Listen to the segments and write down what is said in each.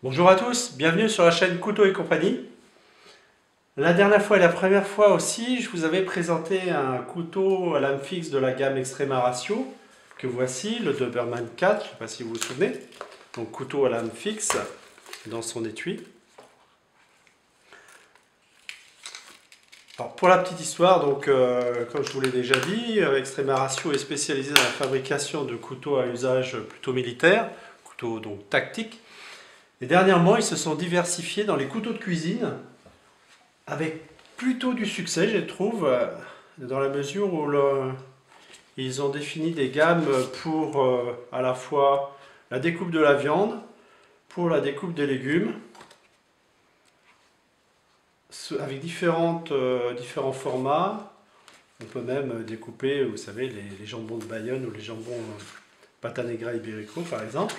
Bonjour à tous, bienvenue sur la chaîne Couteau et compagnie. La dernière fois et la première fois aussi, je vous avais présenté un couteau à lame fixe de la gamme Extrema Ratio, que voici, le Doberman 4, je ne sais pas si vous vous souvenez. Donc couteau à lame fixe dans son étui. Alors pour la petite histoire, comme je vous l'ai déjà dit, Extrema Ratio est spécialisé dans la fabrication de couteaux à usage plutôt militaire, couteaux donc tactiques. Et dernièrement, ils se sont diversifiés dans les couteaux de cuisine, avec plutôt du succès, je trouve, dans la mesure où ils ont défini des gammes pour à la fois la découpe de la viande, pour la découpe des légumes, avec différents formats. On peut même découper, vous savez, les jambons de Bayonne ou les jambons Pata Negra Ibérico, par exemple.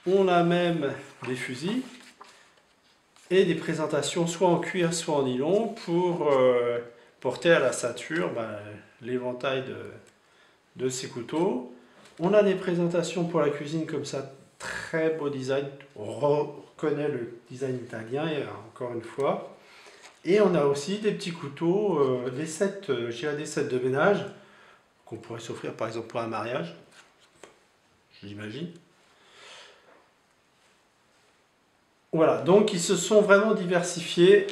On a même des fusils et des présentations soit en cuir, soit en nylon pour porter à la ceinture l'éventail de ces couteaux. On a des présentations pour la cuisine comme ça, très beau design. On reconnaît le design italien, encore une fois. Et on a aussi des petits couteaux, des sets, des sets de ménage qu'on pourrait s'offrir par exemple pour un mariage, j'imagine. Voilà, donc ils se sont vraiment diversifiés.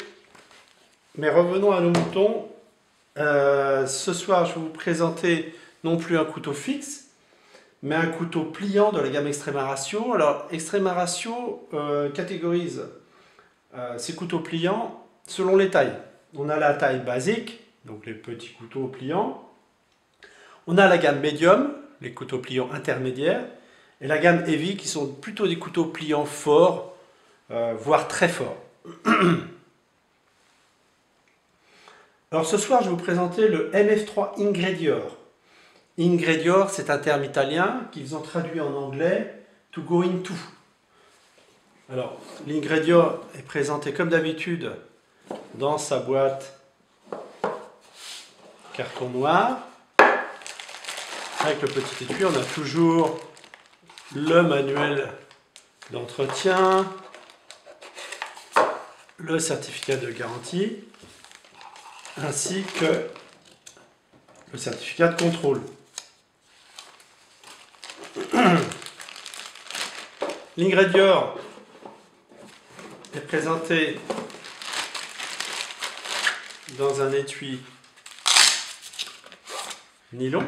Mais revenons à nos moutons. Ce soir, je vais vous présenter non plus un couteau fixe, mais un couteau pliant de la gamme Extrema Ratio. Alors, Extrema Ratio catégorise ces couteaux pliants selon les tailles. On a la taille basique, donc les petits couteaux pliants. On a la gamme médium, les couteaux pliants intermédiaires. Et la gamme heavy, qui sont plutôt des couteaux pliants forts, voire très forts. Alors ce soir, je vais vous présenter le MF3 Ingredior. Ingredior, c'est un terme italien qu'ils ont traduit en anglais to go into. Alors, l'Ingredior est présenté comme d'habitude dans sa boîte carton noir. Avec le petit étui, on a toujours le manuel d'entretien, le certificat de garantie, ainsi que le certificat de contrôle. L'Ingredior est présenté dans un étui nylon,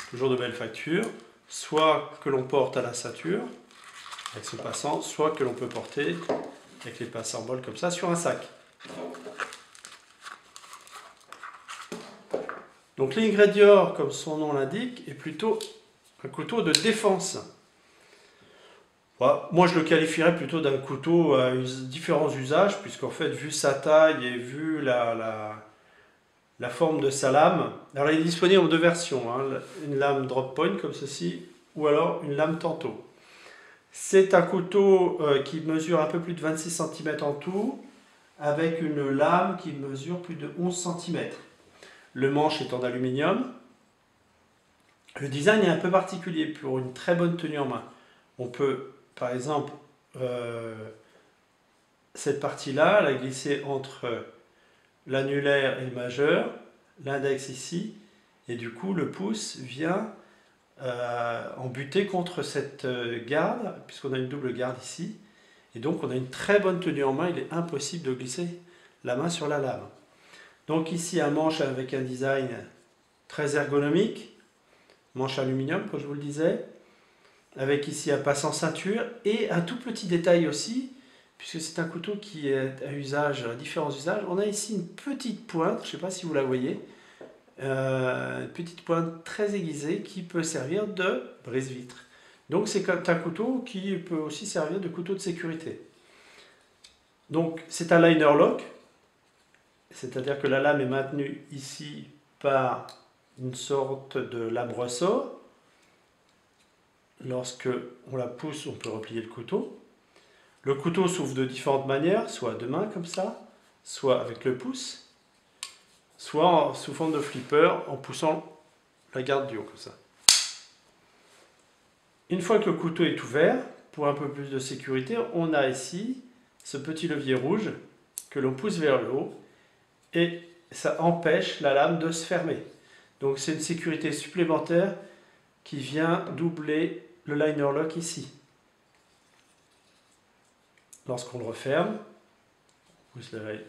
toujours de belle facture, soit que l'on porte à la ceinture avec son passant, soit que l'on peut porter avec les passants bol comme ça sur un sac. Donc l'Ingredior, comme son nom l'indique, est plutôt un couteau de défense. Moi je le qualifierais plutôt d'un couteau à différents usages, puisqu'en fait, vu sa taille et vu la forme de sa lame, alors il est disponible en deux versions, hein, une lame drop point comme ceci, ou alors une lame tanto. C'est un couteau qui mesure un peu plus de 26 cm en tout, avec une lame qui mesure plus de 11 cm. Le manche est en aluminium. Le design est un peu particulier pour une très bonne tenue en main. On peut, par exemple, cette partie-là, la glisser entre l'annulaire et le majeur, l'index ici, et du coup le pouce vient en buter contre cette garde, puisqu'on a une double garde ici, et donc on a une très bonne tenue en main, il est impossible de glisser la main sur la lame. Donc ici un manche avec un design très ergonomique, manche aluminium comme je vous le disais, avec ici un passant ceinture et un tout petit détail aussi, puisque c'est un couteau qui est à différents usages. On a ici une petite pointe, je ne sais pas si vous la voyez, une petite pointe très aiguisée qui peut servir de brise-vitre. Donc c'est un couteau qui peut aussi servir de couteau de sécurité. Donc c'est un liner lock, c'est-à-dire que la lame est maintenue ici par une sorte de lame ressort. Lorsque on la pousse, on peut replier le couteau. Le couteau s'ouvre de différentes manières, soit de main comme ça, soit avec le pouce, soit sous forme de flipper en poussant la garde du haut comme ça. Une fois que le couteau est ouvert, pour un peu plus de sécurité, on a ici ce petit levier rouge que l'on pousse vers le haut et ça empêche la lame de se fermer. Donc c'est une sécurité supplémentaire qui vient doubler le liner lock ici. Lorsqu'on le referme, on pousse le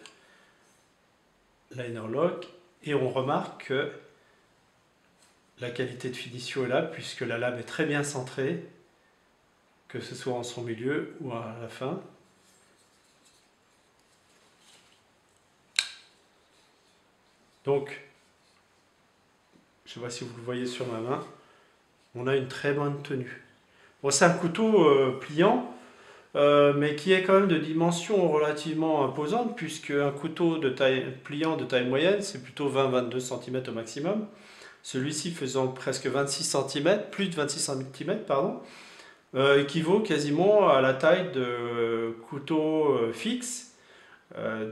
liner lock et on remarque que la qualité de finition est là puisque la lame est très bien centrée, que ce soit en son milieu ou à la fin. Donc, je ne sais pas si vous le voyez sur ma main, on a une très bonne tenue. Bon, c'est un couteau pliant, mais qui est quand même de dimension relativement imposante, puisque un couteau de taille pliant de taille moyenne, c'est plutôt 20-22 cm au maximum. Celui-ci faisant presque 26 cm, plus de 26 cm, pardon, équivaut quasiment à la taille de couteau fixe.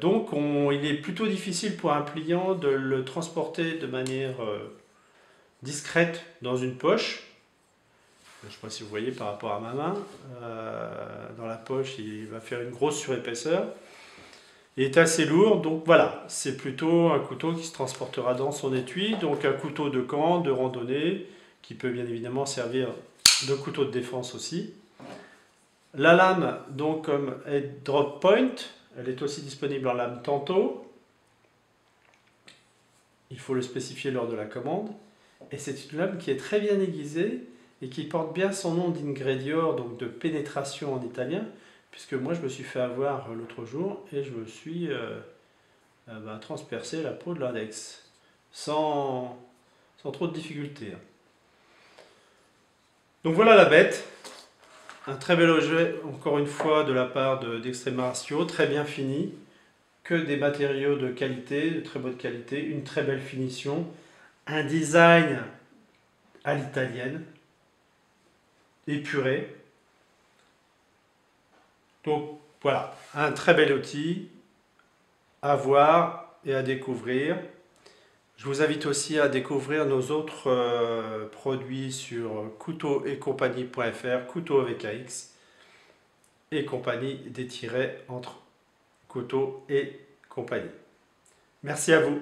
Donc il est plutôt difficile pour un pliant de le transporter de manière discrète dans une poche. Je ne sais pas si vous voyez par rapport à ma main. Dans la poche, il va faire une grosse surépaisseur. Il est assez lourd, donc voilà, c'est plutôt un couteau qui se transportera dans son étui. Donc un couteau de camp, de randonnée, qui peut bien évidemment servir de couteau de défense aussi. La lame, donc comme est drop point, elle est aussi disponible en lame Tanto. Il faut le spécifier lors de la commande. Et c'est une lame qui est très bien aiguisée et qui porte bien son nom d'ingrédior, donc de pénétration en italien, puisque moi je me suis fait avoir l'autre jour et je me suis transpercé la peau de l'index sans trop de difficultés. Donc voilà la bête. Un très bel objet, encore une fois, de la part d'Extrema Ratio, très bien fini, que des matériaux de qualité, de très bonne qualité, une très belle finition, un design à l'italienne, épuré. Donc voilà, un très bel outil à voir et à découvrir. Je vous invite aussi à découvrir nos autres produits sur couteauetcompagnie.fr, couteau avec AX, et compagnie des tirets entre couteau et compagnie. Merci à vous.